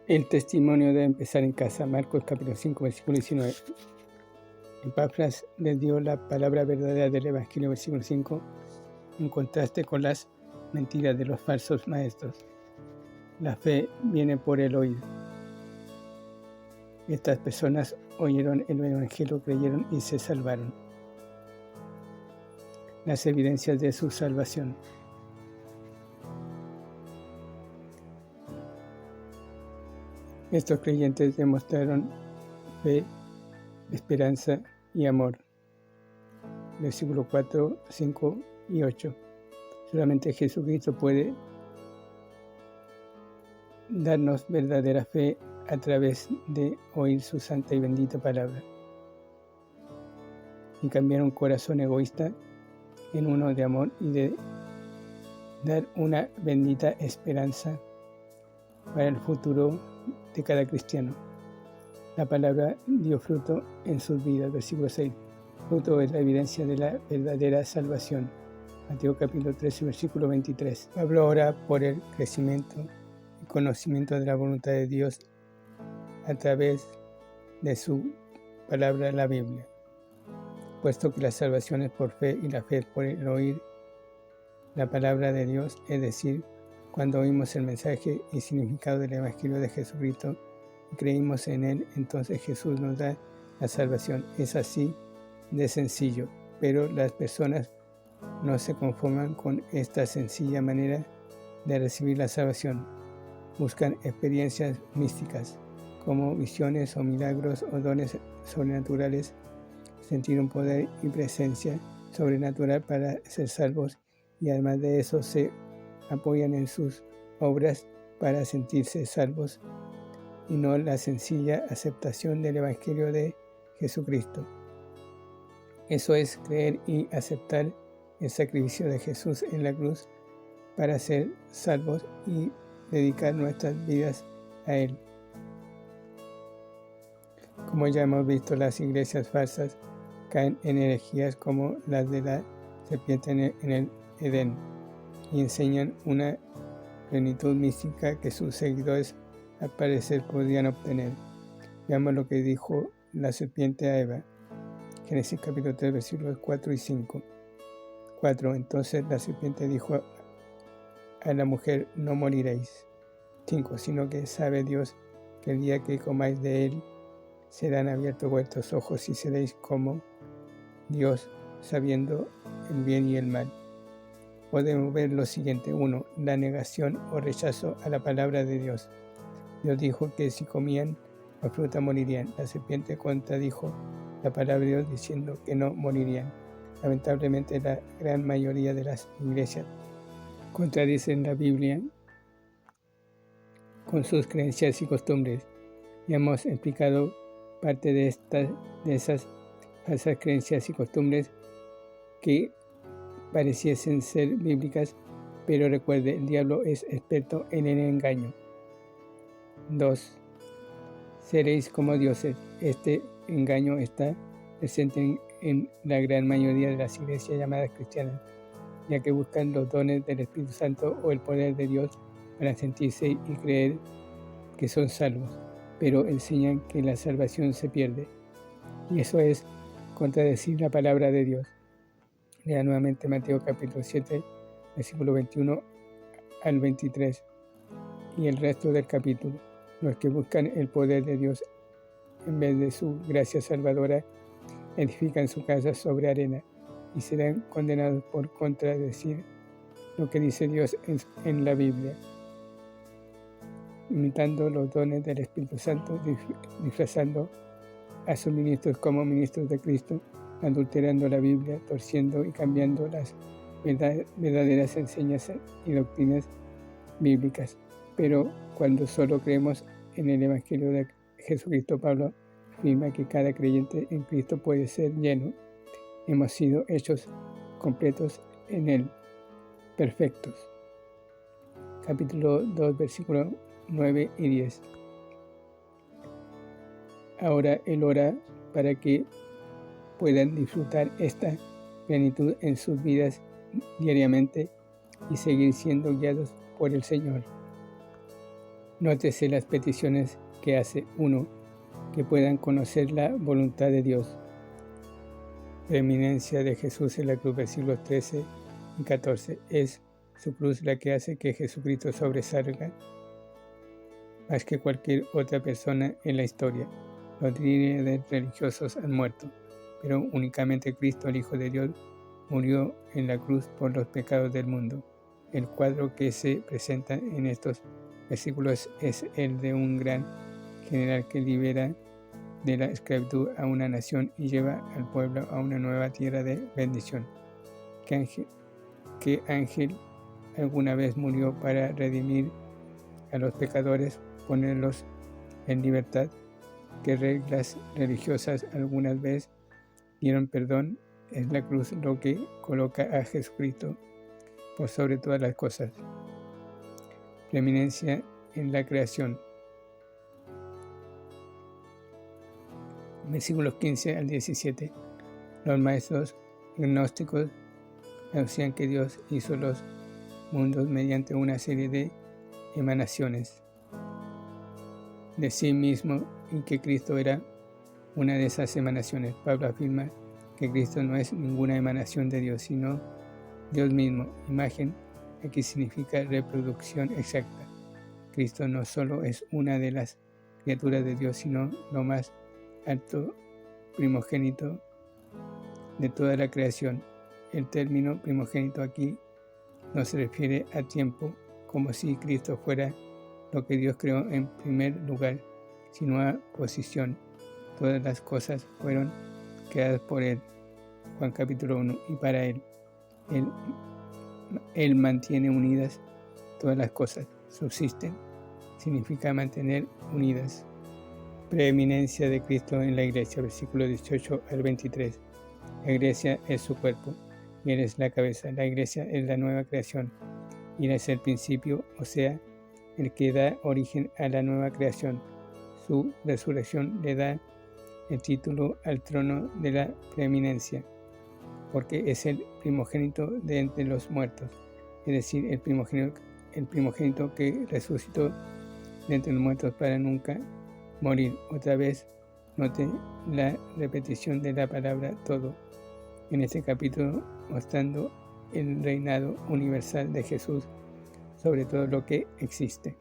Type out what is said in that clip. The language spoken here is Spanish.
El testimonio debe empezar en casa. Marcos capítulo 5, versículo 19. Epafras les dio la palabra verdadera del Evangelio, versículo 5, en contraste con las mentiras de los falsos maestros. La fe viene por el oír. Estas personas oyeron el Evangelio, creyeron y se salvaron. Las evidencias de su salvación. Estos creyentes demostraron fe, esperanza y amor. Versículos 4, 5 y 8. Solamente Jesucristo puede darnos verdadera fe a través de oír su santa y bendita palabra y cambiar un corazón egoísta en uno de amor y de dar una bendita esperanza para el futuro de cada cristiano. La palabra dio fruto en sus vidas. Versículo 6. Fruto es la evidencia de la verdadera salvación. Mateo capítulo 13, versículo 23. Pablo ora por el crecimiento y conocimiento de la voluntad de Dios a través de su palabra, la Biblia. Puesto que la salvación es por fe y la fe es por el oír la palabra de Dios, es decir, cuando oímos el mensaje y significado del Evangelio de Jesucristo y creímos en él, entonces Jesús nos da la salvación. Es así de sencillo, pero las personas no se conforman con esta sencilla manera de recibir la salvación. Buscan experiencias místicas, como visiones o milagros o dones sobrenaturales, sentir un poder y presencia sobrenatural para ser salvos, y además de eso se apoyan en sus obras para sentirse salvos y no la sencilla aceptación del Evangelio de Jesucristo. Eso es creer y aceptar el sacrificio de Jesús en la cruz para ser salvos y dedicar nuestras vidas a Él. Como ya hemos visto, las iglesias falsas caen en herejías como las de la serpiente en el Edén y enseñan una plenitud mística que sus seguidores al parecer podrían obtener. Veamos lo que dijo la serpiente a Eva. Génesis capítulo 3, versículos 4 y 5. 4. Entonces la serpiente dijo a la mujer: no moriréis. 5. Sino que sabe Dios que el día que comáis de él serán abiertos vuestros ojos y seréis como Dios, sabiendo el bien y el mal. Podemos ver lo siguiente. 1. La negación o rechazo a la palabra de Dios. Dios dijo que si comían la fruta morirían. La serpiente contradijo la palabra de Dios diciendo que no morirían. Lamentablemente, la gran mayoría de las iglesias contradicen la Biblia con sus creencias y costumbres. Ya hemos explicado parte de esas falsas creencias y costumbres que pareciesen ser bíblicas, pero recuerde, el diablo es experto en el engaño. 2. Seréis como dioses. Este engaño está presente en la gran mayoría de las iglesias llamadas cristianas, ya que buscan los dones del Espíritu Santo o el poder de Dios para sentirse y creer que son salvos, pero enseñan que la salvación se pierde. Y eso es contradecir la palabra de Dios. Lea nuevamente Mateo capítulo 7, versículo 21 al 23 y el resto del capítulo. Los que buscan el poder de Dios en vez de su gracia salvadora edifican su casa sobre arena y serán condenados por contradecir lo que dice Dios en la Biblia, imitando los dones del Espíritu Santo, disfrazando a sus ministros como ministros de Cristo, adulterando la Biblia, torciendo y cambiando las verdaderas enseñanzas y doctrinas bíblicas. Pero cuando solo creemos en el Evangelio de Jesucristo, Pablo afirma que cada creyente en Cristo puede ser lleno. Hemos sido hechos completos en Él, perfectos. Capítulo 2, versículos 9 y 10. Ahora Él ora para que puedan disfrutar esta plenitud en sus vidas diariamente y seguir siendo guiados por el Señor. Nótese las peticiones que hace uno, que puedan conocer la voluntad de Dios. Preeminencia de Jesús en la cruz, versículos 13 y 14. Es su cruz la que hace que Jesucristo sobresalga más que cualquier otra persona en la historia. Los líderes religiosos han muerto, pero únicamente Cristo, el Hijo de Dios, murió en la cruz por los pecados del mundo. El cuadro que se presenta en estos versículos es el de un gran general que libera de la esclavitud a una nación y lleva al pueblo a una nueva tierra de bendición. ¿Qué ángel alguna vez murió para redimir a los pecadores, ponerlos en libertad? ¿Qué reglas religiosas algunas veces dieron perdón? Es la cruz lo que coloca a Jesucristo por sobre todas las cosas. Preeminencia en la creación. Versículos 15 al 17. Los maestros gnósticos anuncian que Dios hizo los mundos mediante una serie de emanaciones de sí mismo y que Cristo era una de esas emanaciones. Pablo afirma que Cristo no es ninguna emanación de Dios, sino Dios mismo. Imagen aquí significa reproducción exacta. Cristo no solo es una de las criaturas de Dios, sino lo más alto primogénito de toda la creación. El término primogénito aquí no se refiere a tiempo, como si Cristo fuera lo que Dios creó en primer lugar, sino a posición. Todas las cosas fueron creadas por Él. Juan capítulo 1. Y para Él. Él mantiene unidas todas las cosas. Subsisten. Significa mantener unidas. Preeminencia de Cristo en la iglesia. Versículo 18 al 23. La iglesia es su cuerpo y Él es la cabeza. La iglesia es la nueva creación y Él es el principio, o sea, el que da origen a la nueva creación. Su resurrección le da el título al trono de la preeminencia, porque es el primogénito de entre los muertos, es decir, el primogénito que resucitó de entre los muertos para nunca morir. Otra vez, note la repetición de la palabra todo en este capítulo, mostrando el reinado universal de Jesús sobre todo lo que existe.